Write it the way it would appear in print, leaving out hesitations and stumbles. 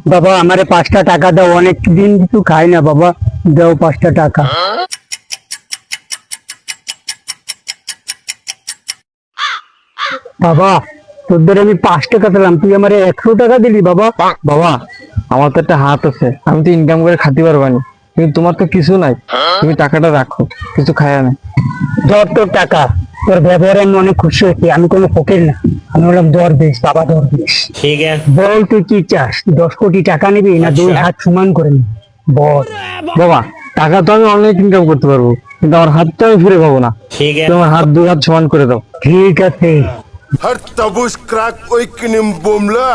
বাবা আমারে 5টা টাকা দাও, অনেক দিন কিছু খাই না বাবা, দাও 5টা টাকা। বাবা তোদের আমি 5 টাকা দিলাম, তুই আমারে 100 টাকা দিলি বাবা। বাবা আমার তো একটা হাত আছে, আমি তো ইনকাম করে খাতে পারবো না, কিন্তু তোমার তো কিছু নাই, তুমি টাকাটা রাখো, কিছু খায়া না। ধর তোর টাকা, তোর ব্যবহারে আমি অনেক খুশি হয়েছি, আমি কোনো ফকির না, আমি হলাম দরবেশ বাবা, দরবেশ। ठीक है। বল তুই কি চাস, 10 কোটি টাকা নিবি না 2 হাত সমান করে নিবি, বল। বাবা টাকা তো আমি অনেক ইনকাম করতে পারবো, কিন্তু আমার হাতটা আমি ফিরে পাবো না। ठीक है। তোমার হাত দুই হাত সমান করে দাও। ঠিক আছে। Her tabuş krak oykinin bomla.